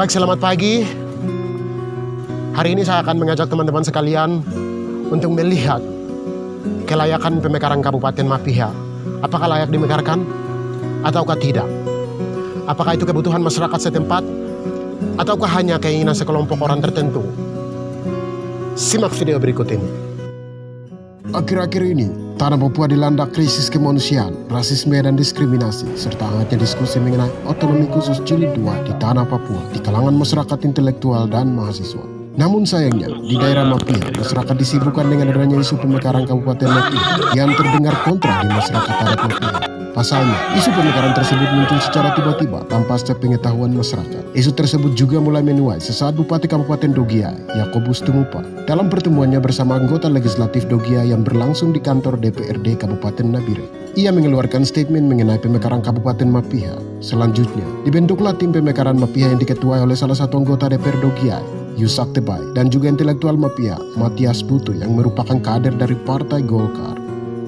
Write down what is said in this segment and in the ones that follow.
Baik, selamat pagi. Hari ini saya akan mengajak teman-teman sekalian untuk melihat kelayakan pemekaran Kabupaten Mapiha. Apakah layak dimekarkan ataukah tidak? Apakah itu kebutuhan masyarakat setempat ataukah hanya keinginan sekelompok orang tertentu? Simak video berikut ini. Akhir-akhir ini, tanah Papua dilanda krisis kemanusiaan, rasisme dan diskriminasi, serta hangatnya diskusi mengenai otonomi khusus jilid 2 di tanah Papua di kalangan masyarakat intelektual dan mahasiswa. Namun sayangnya, di daerah Mapiha, masyarakat disibukkan dengan adanya isu pemekaran Kabupaten Mapiha yang terdengar kontra di masyarakat adat Mapiha. Pasalnya, isu pemekaran tersebut muncul secara tiba-tiba tanpa sepengetahuan masyarakat. Isu tersebut juga mulai menuai sesaat Bupati Kabupaten Dogiai, Yakobus Tumupa, dalam pertemuannya bersama anggota legislatif Dogiai yang berlangsung di kantor DPRD Kabupaten Nabire. Ia mengeluarkan statement mengenai pemekaran Kabupaten Mapiha. Selanjutnya, dibentuklah tim pemekaran Mapiha yang diketuai oleh salah satu anggota DPR Dogiai, Yusak Tebai, dan juga intelektual Mapiha, Matias Putu yang merupakan kader dari Partai Golkar.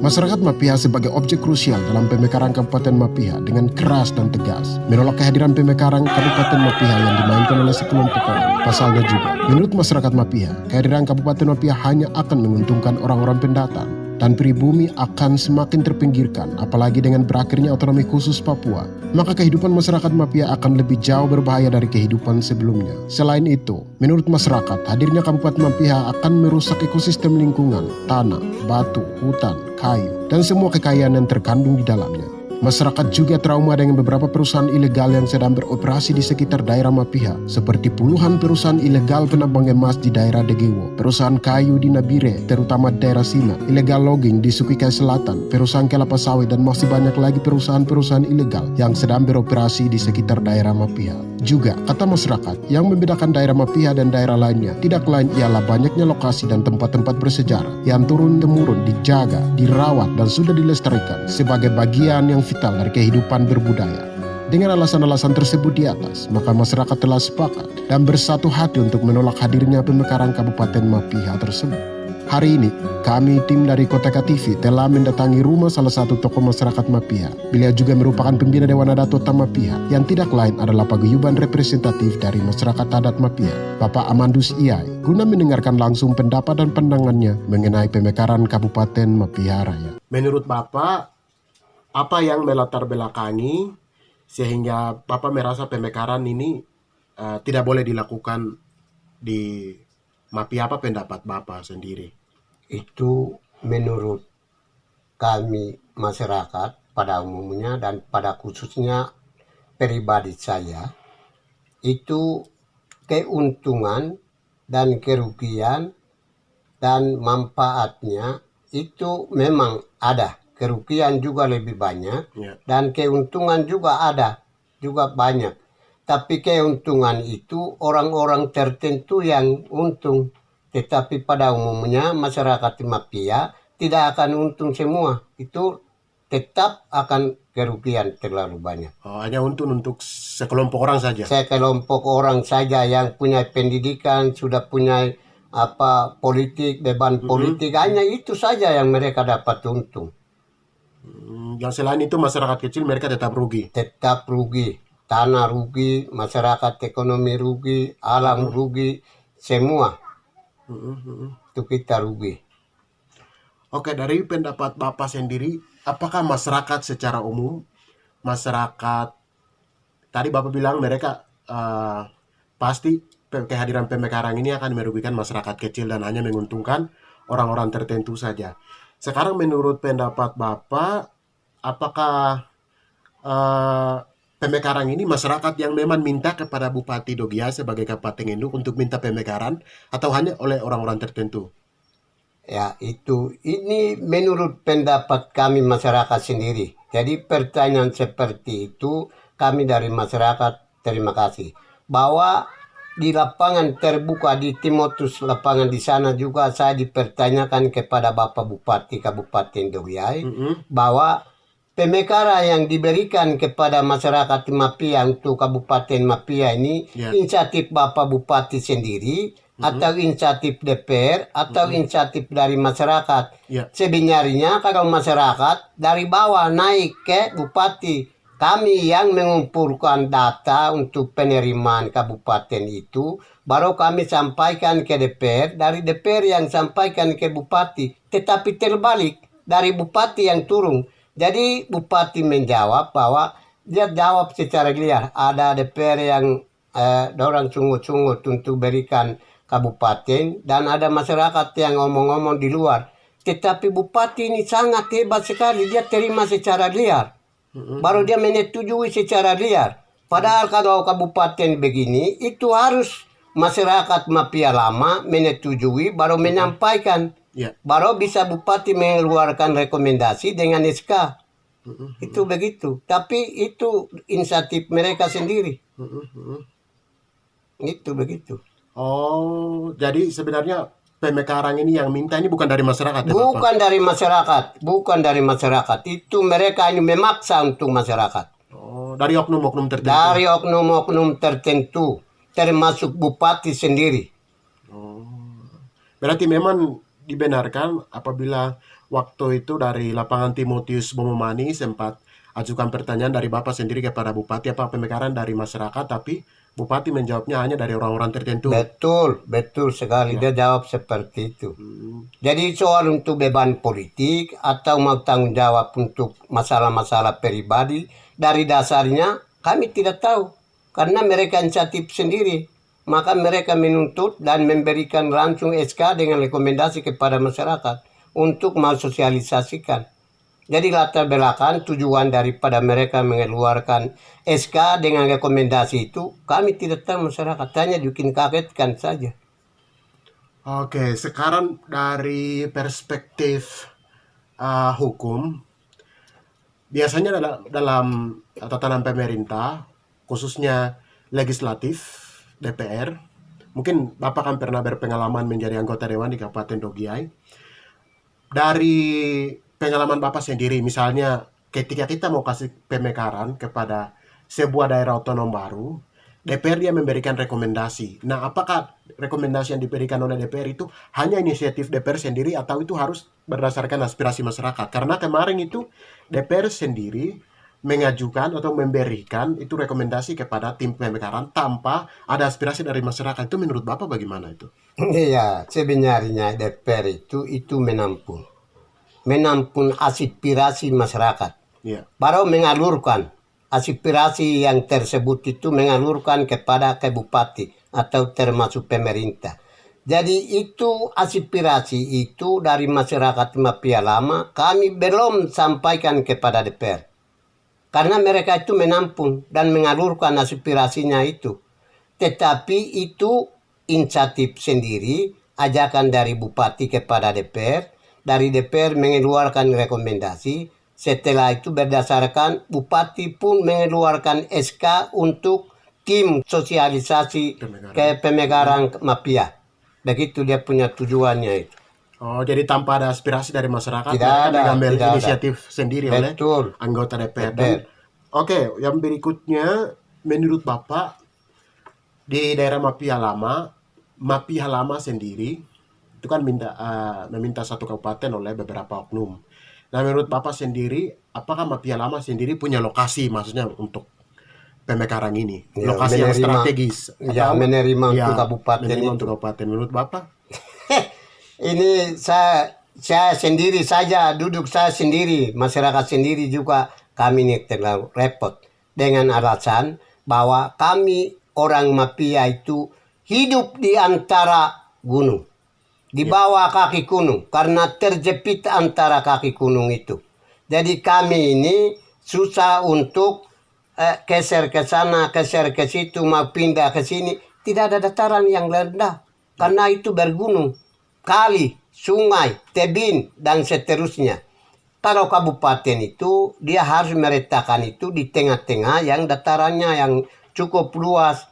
Masyarakat Mapiha sebagai objek krusial dalam pemekaran Kabupaten Mapiha dengan keras dan tegas menolak kehadiran pemekaran Kabupaten Mapiha yang dimainkan oleh sekelompok orang. Pasalnya juga, menurut masyarakat Mapiha, kehadiran Kabupaten Mapiha hanya akan menguntungkan orang-orang pendatang dan pribumi akan semakin terpinggirkan, apalagi dengan berakhirnya otonomi khusus Papua, maka kehidupan masyarakat Mapiha akan lebih jauh berbahaya dari kehidupan sebelumnya. Selain itu, menurut masyarakat, hadirnya Kabupaten Mapiha akan merusak ekosistem lingkungan, tanah, batu, hutan, kayu, dan semua kekayaan yang terkandung di dalamnya. Masyarakat juga trauma dengan beberapa perusahaan ilegal yang sedang beroperasi di sekitar daerah Mapiha, seperti puluhan perusahaan ilegal penambang emas di daerah Degewo, perusahaan kayu di Nabire, terutama daerah Sima, ilegal logging di Sukikai Selatan, perusahaan kelapa sawit, dan masih banyak lagi perusahaan-perusahaan ilegal yang sedang beroperasi di sekitar daerah Mapiha. Juga, kata masyarakat, yang membedakan daerah Mapiha dan daerah lainnya tidak lain ialah banyaknya lokasi dan tempat-tempat bersejarah yang turun-temurun dijaga, dirawat, dan sudah dilestarikan sebagai bagian yang vital dari kehidupan berbudaya. Dengan alasan-alasan tersebut di atas, maka masyarakat telah sepakat dan bersatu hati untuk menolak hadirnya pemekaran Kabupaten Mapiha tersebut. Hari ini, kami tim dari Koteka TV telah mendatangi rumah salah satu tokoh masyarakat Mapiha. Beliau juga merupakan pembina Dewan Adat Kota Mapiha yang tidak lain adalah paguyuban representatif dari masyarakat adat Mapiha, Bapak Amandus Iyai, guna mendengarkan langsung pendapat dan pandangannya mengenai pemekaran Kabupaten Mapiha Raya. Menurut Bapak, apa yang melatar belakangi sehingga Bapak merasa pemekaran ini tidak boleh dilakukan di Mapiha? Apa pendapat Bapak sendiri? Itu menurut kami masyarakat pada umumnya dan pada khususnya pribadi saya, itu keuntungan dan kerugian dan manfaatnya itu memang ada. Kerugian juga lebih banyak dan keuntungan juga ada, juga banyak. Tapi keuntungan itu orang-orang tertentu yang untung. Tetapi pada umumnya masyarakat Mapiha tidak akan untung semua. Itu tetap akan kerugian terlalu banyak. Oh, hanya untung untuk sekelompok orang saja? Sekelompok orang saja yang punya pendidikan, sudah punya politik, beban politik. Hanya itu saja yang mereka dapat untung. Yang selain itu masyarakat kecil mereka tetap rugi? Tetap rugi. Tanah rugi, masyarakat ekonomi rugi, alam rugi, semua. Itu kita rugi. Oke, dari pendapat Bapak sendiri, apakah masyarakat secara umum, masyarakat tadi Bapak bilang mereka pasti kehadiran pemekaran ini akan merugikan masyarakat kecil dan hanya menguntungkan orang-orang tertentu saja. Sekarang menurut pendapat Bapak, apakah pemekaran ini masyarakat yang memang minta kepada Bupati Dogiai sebagai Kabupaten Induk untuk minta pemekaran atau hanya oleh orang-orang tertentu? Ya, ini menurut pendapat kami masyarakat sendiri. Jadi pertanyaan seperti itu kami dari masyarakat terima kasih. Bahwa di lapangan terbuka di Timotius lapangan di sana juga saya dipertanyakan kepada Bapak Bupati Kabupaten Dogiai bahwa pemekaran yang diberikan kepada masyarakat Mapiha untuk Kabupaten Mapiha ini inisiatif Bapak Bupati sendiri atau inisiatif DPR atau inisiatif dari masyarakat. Sebenarnya kalau masyarakat dari bawah naik ke Bupati kami yang mengumpulkan data untuk penerimaan kabupaten itu, baru kami sampaikan ke DPR, dari DPR yang sampaikan ke bupati, tetapi terbalik dari bupati yang turun. Jadi bupati menjawab bahwa dia jawab secara liar, ada DPR yang dorang sungut-sungut untuk berikan kabupaten, dan ada masyarakat yang ngomong-ngomong di luar. Tetapi bupati ini sangat hebat sekali, dia terima secara liar. Baru dia menyetujui secara liar. Padahal kalau kabupaten begini, itu harus masyarakat Mapia Lama menyetujui, baru menyampaikan. Baru bisa bupati mengeluarkan rekomendasi dengan SK. Itu begitu. Tapi itu inisiatif mereka sendiri. Itu begitu. Oh, jadi sebenarnya Pemekarang ini yang minta ini bukan dari masyarakat ya, Bukan Bapak? dari masyarakat, bukan dari masyarakat. Itu mereka ini memaksa untuk masyarakat. Oh, dari oknum-oknum tertentu. Dari oknum-oknum tertentu, termasuk bupati sendiri. Oh, berarti memang dibenarkan apabila waktu itu dari lapangan Timotius Bomomani sempat ajukan pertanyaan dari Bapak sendiri kepada Bupati, apa Pemekaran dari masyarakat, tapi Bupati menjawabnya hanya dari orang-orang tertentu. Betul, betul sekali. Dia jawab seperti itu. Jadi soal untuk beban politik atau mau tanggung jawab untuk masalah-masalah pribadi, dari dasarnya kami tidak tahu. Karena mereka inisiatif sendiri. Maka mereka menuntut dan memberikan langsung SK dengan rekomendasi kepada masyarakat untuk mau sosialisasikan. Jadi latar belakang tujuan daripada mereka mengeluarkan SK dengan rekomendasi itu, kami tidak tahu masyarakat, hanya bikin kagetkan saja. Oke, sekarang dari perspektif hukum, biasanya dalam tatanan pemerintah, khususnya legislatif, DPR, mungkin Bapak kan pernah berpengalaman menjadi anggota Dewan di Kabupaten Dogiai. Dari pengalaman Bapak sendiri, misalnya ketika kita mau kasih pemekaran kepada sebuah daerah otonom baru, DPR dia memberikan rekomendasi. Nah, apakah rekomendasi yang diberikan oleh DPR itu hanya inisiatif DPR sendiri atau itu harus berdasarkan aspirasi masyarakat? Karena kemarin itu DPR sendiri mengajukan atau memberikan itu rekomendasi kepada tim pemekaran tanpa ada aspirasi dari masyarakat. Itu menurut Bapak bagaimana itu? Iya, sebenarnya DPR itu menampung aspirasi masyarakat. Iya. Baru mengalurkan aspirasi yang tersebut itu mengalurkan kepada bupati atau termasuk pemerintah. Jadi itu aspirasi itu dari masyarakat Mapia Lama kami belum sampaikan kepada DPR. Karena mereka itu menampung dan mengalurkan aspirasinya itu. Tetapi itu inisiatif sendiri, ajakan dari bupati kepada DPR, dari DPR mengeluarkan rekomendasi, setelah itu berdasarkan bupati pun mengeluarkan SK untuk tim sosialisasi ke Pemekaran Mapia. Begitu dia punya tujuannya itu. Oh, jadi tanpa ada aspirasi dari masyarakat, Tidak mereka ada, mengambil tidak ada. inisiatif sendiri oleh Betul. anggota DPR. DPR. Oke, yang berikutnya, menurut Bapak, di daerah Mapia Lama sendiri, itu kan meminta satu kabupaten oleh beberapa oknum. Nah, menurut Bapak sendiri, apakah Mapia Lama sendiri punya lokasi, maksudnya untuk Pemekarang ini? Ya, Lokasi yang strategis? Ya, Atau- menerima ya, untuk kabupaten menerima itu. untuk kabupaten. Menurut Bapak? Ini saya sendiri saja, duduk saya sendiri, masyarakat sendiri juga kami ini terlalu repot. Dengan alasan bahwa kami orang Mapia itu hidup di antara gunung. Di bawah kaki gunung, karena terjepit antara kaki gunung itu. Jadi kami ini susah untuk geser ke sana, geser ke situ, mau pindah ke sini. Tidak ada dataran yang rendah, karena itu bergunung. Kali, sungai, tebing, dan seterusnya. Kalau kabupaten itu, dia harus meletakkan itu di tengah-tengah yang datarannya yang cukup luas,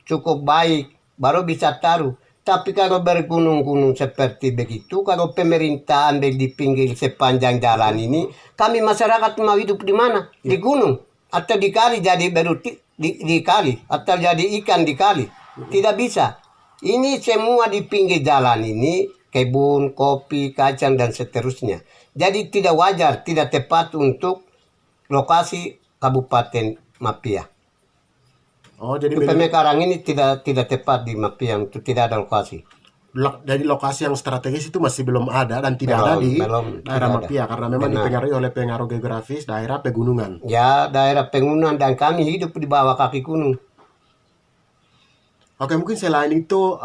cukup baik, baru bisa taruh. Tapi kalau bergunung-gunung seperti begitu, kalau pemerintah ambil di pinggir sepanjang jalan ini, kami masyarakat mau hidup di mana? Di gunung. Atau di kali jadi di kali. Atau jadi ikan di kali. Tidak bisa. Ini semua di pinggir jalan ini, kebun, kopi, kacang, dan seterusnya. Jadi tidak wajar, tidak tepat untuk lokasi Kabupaten Mapia. Oh, jadi Itu Pemekarang ini tidak tepat di Mapia, itu tidak ada lokasi. Jadi lokasi yang strategis itu masih belum ada dan tidak ada di Belum, daerah tidak ada. Mapia karena memang Benar. dipengaruhi oleh pengaruh geografis daerah pegunungan. Ya, daerah pegunungan dan kami hidup di bawah kaki gunung. Oke, mungkin selain itu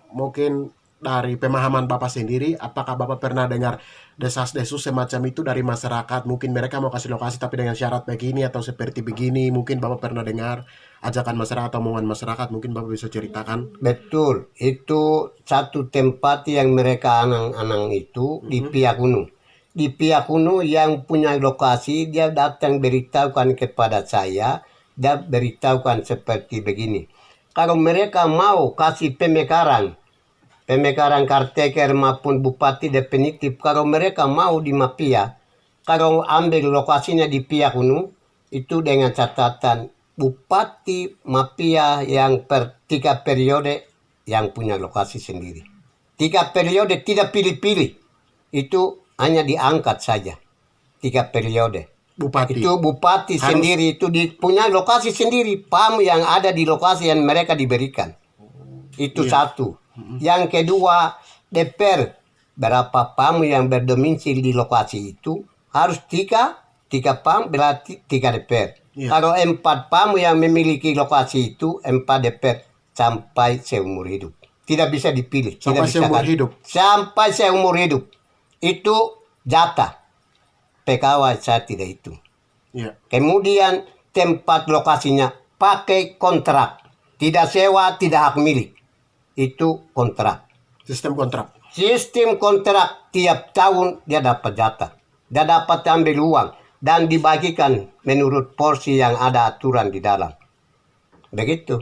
mungkin dari pemahaman Bapak sendiri, apakah Bapak pernah dengar desas-desus semacam itu dari masyarakat? Mungkin mereka mau kasih lokasi tapi dengan syarat begini atau seperti begini. Mungkin Bapak pernah dengar ajakan masyarakat atau omongan masyarakat. Mungkin Bapak bisa ceritakan. Betul, itu satu tempat yang mereka anang-anang itu di pihak gunung. Di pihak gunung yang punya lokasi, dia datang beritahukan kepada saya, dia beritahukan seperti begini. Kalau mereka mau kasih pemekaran caretaker maupun bupati definitif, kalau mereka mau di Mapia, kalau ambil lokasinya di pihak gunung, itu dengan catatan bupati Mapia yang per 3 periode yang punya lokasi sendiri. 3 periode tidak pilih-pilih, itu hanya diangkat saja. 3 periode. Bupati. Itu bupati sendiri itu punya lokasi sendiri, PAM yang ada di lokasi yang mereka diberikan. Itu satu. Yang kedua, DPR berapa PAM yang berdomisili di lokasi itu harus 3 PAM berarti 3 DPR. Kalau 4 PAM yang memiliki lokasi itu 4 DPR sampai seumur hidup. Tidak bisa dipilih. Sampai seumur hidup. Sampai seumur hidup. Itu jatah. Pegawai saya tidak itu. Ya. Kemudian tempat lokasinya pakai kontrak. Tidak sewa, tidak hak milik. Itu kontrak. Sistem kontrak. Sistem kontrak tiap tahun dia dapat jatah. Dia dapat ambil uang. Dan dibagikan menurut porsi yang ada aturan di dalam. Begitu.